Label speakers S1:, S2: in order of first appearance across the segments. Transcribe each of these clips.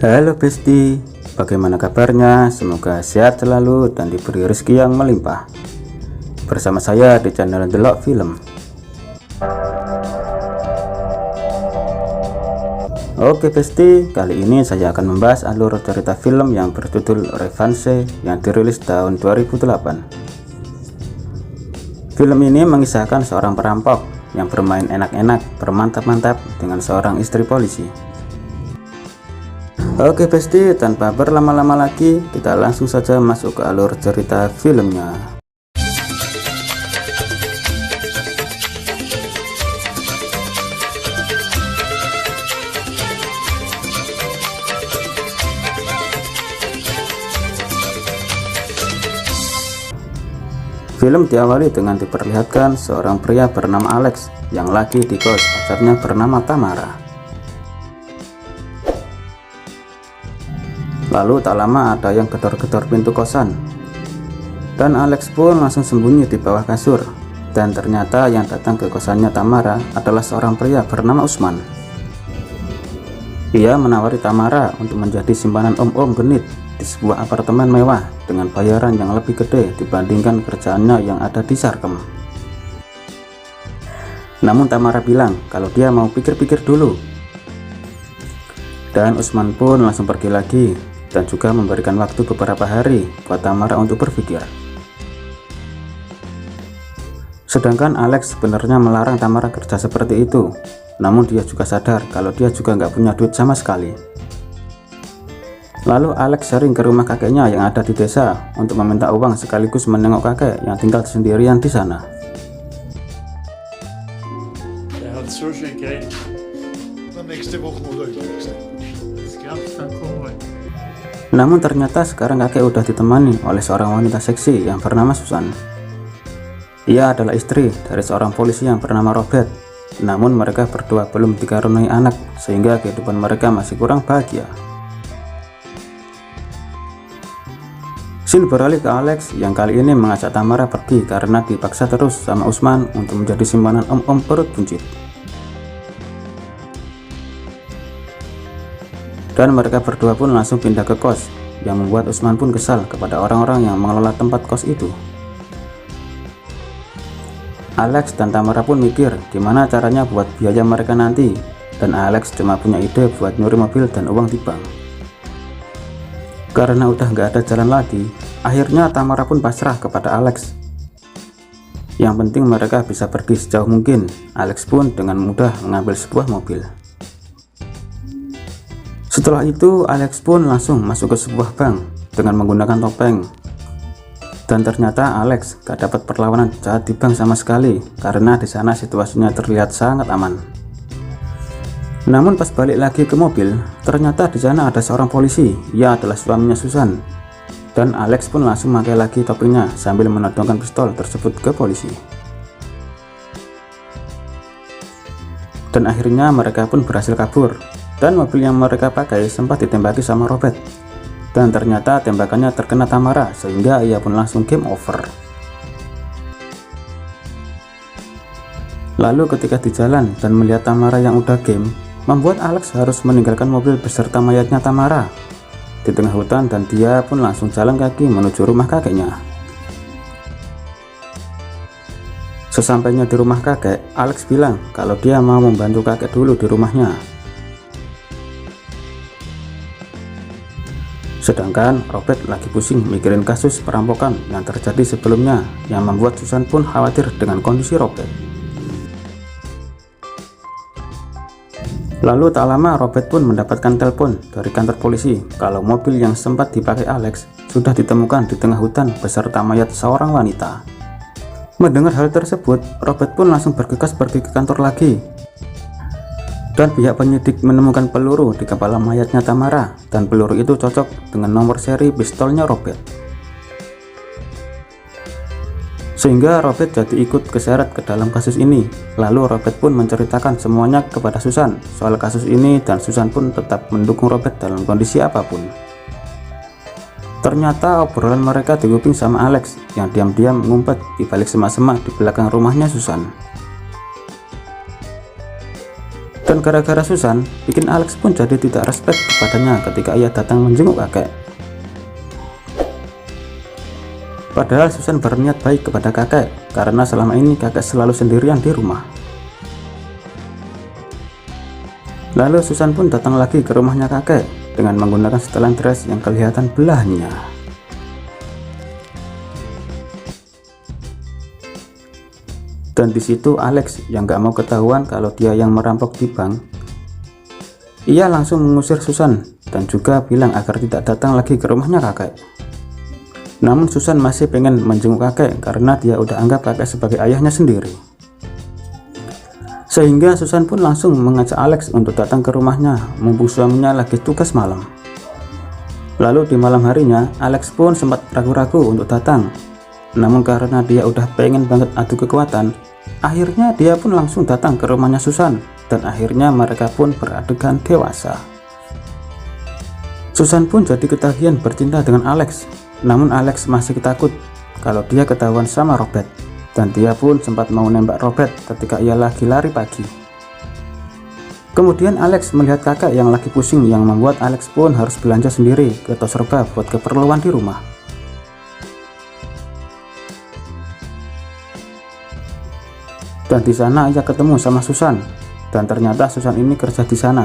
S1: Halo Besti, bagaimana kabarnya? Semoga sehat selalu dan diberi rezeki yang melimpah. Bersama saya di channel Delok Film. Oke Besti, kali ini saya akan membahas alur cerita film yang berjudul Revanse yang dirilis tahun 2008. Film ini mengisahkan seorang perampok yang bermain enak-enak, bermantap-mantap dengan seorang istri polisi. Oke Besti, tanpa berlama-lama lagi, kita langsung saja masuk ke alur cerita filmnya. Film diawali dengan diperlihatkan seorang pria bernama Alex yang lagi di kos pacarnya bernama Tamara. Lalu tak lama ada yang gedor-gedor pintu kosan, dan Alex pun langsung sembunyi di bawah kasur. Dan ternyata yang datang ke kosannya Tamara adalah seorang pria bernama Usman. Ia menawari Tamara untuk menjadi simpanan om-om genit di sebuah apartemen mewah dengan bayaran yang lebih gede dibandingkan kerjaannya yang ada di Sarkem. Namun Tamara bilang kalau dia mau pikir-pikir dulu. Dan Usman pun langsung pergi lagi dan juga memberikan waktu beberapa hari buat Tamara untuk berpikir. Sedangkan Alex sebenarnya melarang Tamara kerja seperti itu, namun dia juga sadar kalau dia juga nggak punya duit sama sekali. Lalu Alex sering ke rumah kakeknya yang ada di desa untuk meminta uang sekaligus menengok kakek yang tinggal sendirian di sana. Namun ternyata sekarang kakek udah ditemani oleh seorang wanita seksi yang bernama Susan. Ia adalah istri dari seorang polisi yang bernama Robert. Namun mereka berdua belum dikaruniai anak, sehingga kehidupan mereka masih kurang bahagia. Scene beralih ke Alex yang kali ini mengajak Tamara pergi karena dipaksa terus sama Usman untuk menjadi simpanan om-om perut buncit. Dan mereka berdua pun langsung pindah ke kos, yang membuat Usman pun kesal kepada orang-orang yang mengelola tempat kos itu. Alex dan Tamara pun mikir gimana caranya buat biaya mereka nanti, dan Alex cuma punya ide buat nyuri mobil dan uang di bank. Karena udah nggak ada jalan lagi, akhirnya Tamara pun pasrah kepada Alex. Yang penting mereka bisa pergi sejauh mungkin. Alex pun dengan mudah mengambil sebuah mobil. Setelah itu Alex pun langsung masuk ke sebuah bank dengan menggunakan topeng. Dan ternyata Alex gak dapat perlawanan jahat di bank sama sekali karena di sana situasinya terlihat sangat aman. Namun pas balik lagi ke mobil, ternyata di sana ada seorang polisi. Ia adalah suaminya Susan. Dan Alex pun langsung pakai lagi topinya sambil menodongkan pistol tersebut ke polisi. Dan akhirnya mereka pun berhasil kabur. Dan mobil yang mereka pakai sempat ditembaki sama Robert. Dan ternyata tembakannya terkena Tamara sehingga ia pun langsung game over. Lalu ketika di jalan dan melihat Tamara yang udah game, membuat Alex harus meninggalkan mobil beserta mayatnya Tamara di tengah hutan, dan dia pun langsung jalan kaki menuju rumah kakeknya. Sesampainya di rumah kakek, Alex bilang kalau dia mau membantu kakek dulu di rumahnya. Sedangkan Robert lagi pusing mikirin kasus perampokan yang terjadi sebelumnya, yang membuat Susan pun khawatir dengan kondisi Robert. Lalu tak lama Robert pun mendapatkan telepon dari kantor polisi kalau mobil yang sempat dipakai Alex sudah ditemukan di tengah hutan beserta mayat seorang wanita. Mendengar hal tersebut, Robert pun langsung bergegas pergi ke kantor lagi. Dan pihak penyidik menemukan peluru di kepala mayatnya Tamara, dan peluru itu cocok dengan nomor seri pistolnya Robert. Sehingga Robert jadi ikut keseret ke dalam kasus ini. Lalu Robert pun menceritakan semuanya kepada Susan soal kasus ini, dan Susan pun tetap mendukung Robert dalam kondisi apapun. Ternyata obrolan mereka diguping sama Alex yang diam-diam mengumpet di balik semak-semak di belakang rumahnya Susan. Dan gara-gara Susan, bikin Alex pun jadi tidak respect kepadanya ketika ia datang menjenguk kakek. Padahal Susan berniat baik kepada kakek, karena selama ini kakek selalu sendirian di rumah. Lalu Susan pun datang lagi ke rumahnya kakek dengan menggunakan setelan dress yang kelihatan belahnya. Dan di situ Alex yang gak mau ketahuan kalau dia yang merampok di bank. Ia langsung mengusir Susan dan juga bilang agar tidak datang lagi ke rumahnya kakek. Namun Susan masih pengen menjenguk kakek karena dia udah anggap kakek sebagai ayahnya sendiri. Sehingga Susan pun langsung mengajak Alex untuk datang ke rumahnya mumpung suaminya lagi tugas malam. Lalu di malam harinya Alex pun sempat ragu-ragu untuk datang. Namun karena dia udah pengen banget adu kekuatan, akhirnya dia pun langsung datang ke rumahnya Susan dan akhirnya mereka pun beradegan dewasa. Susan pun jadi ketagihan bercinta dengan Alex, namun Alex masih takut kalau dia ketahuan sama Robert dan dia pun sempat mau nembak Robert ketika ia lagi lari pagi. Kemudian Alex melihat kakak yang lagi pusing yang membuat Alex pun harus belanja sendiri ke tos serba buat keperluan di rumah. Dan di sana ia ketemu sama Susan dan ternyata Susan ini kerja di sana.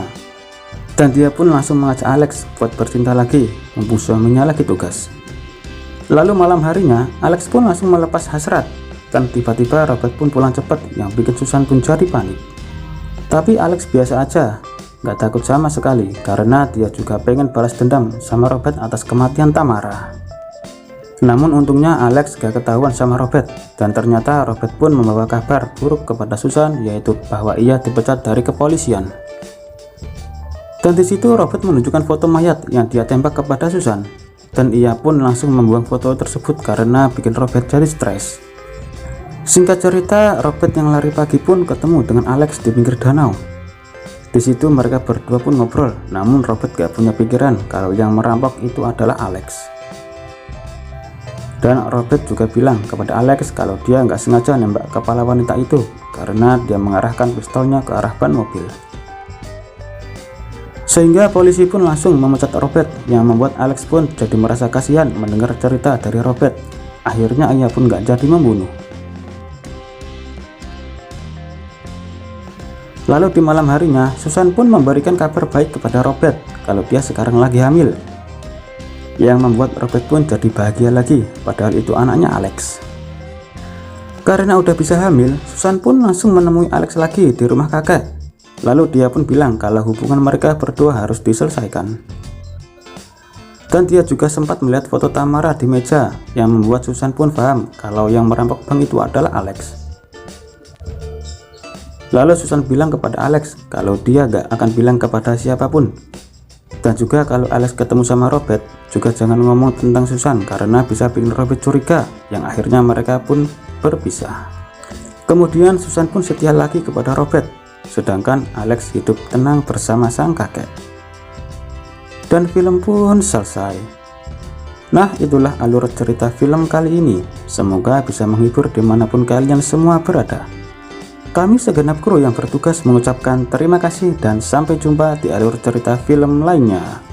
S1: Dan dia pun langsung mengajak Alex buat bercinta lagi mumpung suaminya lagi tugas. Lalu malam harinya Alex pun langsung melepas hasrat dan tiba-tiba Robert pun pulang cepat yang bikin Susan pun jadi panik. Tapi Alex biasa aja, gak takut sama sekali karena dia juga pengen balas dendam sama Robert atas kematian Tamara. Namun untungnya Alex gak ketahuan sama Robert dan ternyata Robert pun membawa kabar buruk kepada Susan, yaitu bahwa ia dipecat dari kepolisian. Dan di situ Robert menunjukkan foto mayat yang dia tembak kepada Susan dan ia pun langsung membuang foto tersebut karena bikin Robert jadi stres. Singkat cerita, Robert yang lari pagi pun ketemu dengan Alex di pinggir danau. Di situ mereka berdua pun ngobrol, namun Robert gak punya pikiran kalau yang merampok itu adalah Alex. Dan Robert juga bilang kepada Alex kalau dia nggak sengaja nembak kepala wanita itu karena dia mengarahkan pistolnya ke arah ban mobil. Sehingga polisi pun langsung memecat Robert yang membuat Alex pun jadi merasa kasihan mendengar cerita dari Robert. Akhirnya ia pun nggak jadi membunuh. Lalu di malam harinya Susan pun memberikan kabar baik kepada Robert kalau dia sekarang lagi hamil, yang membuat Robert pun jadi bahagia lagi, padahal itu anaknya Alex. Karena udah bisa hamil, Susan pun langsung menemui Alex lagi di rumah kakek. Lalu dia pun bilang kalau hubungan mereka berdua harus diselesaikan. Dan dia juga sempat melihat foto Tamara di meja, yang membuat Susan pun paham kalau yang merampok bank itu adalah Alex. Lalu Susan bilang kepada Alex kalau dia gak akan bilang kepada siapapun. Dan juga kalau Alex ketemu sama Robert, juga jangan ngomong tentang Susan karena bisa bikin Robert curiga, yang akhirnya mereka pun berpisah. Kemudian Susan pun setia lagi kepada Robert, sedangkan Alex hidup tenang bersama sang kakek. Dan film pun selesai. Nah, itulah alur cerita film kali ini. Semoga bisa menghibur dimanapun kalian semua berada. Kami segenap kru yang bertugas mengucapkan terima kasih dan sampai jumpa di alur cerita film lainnya.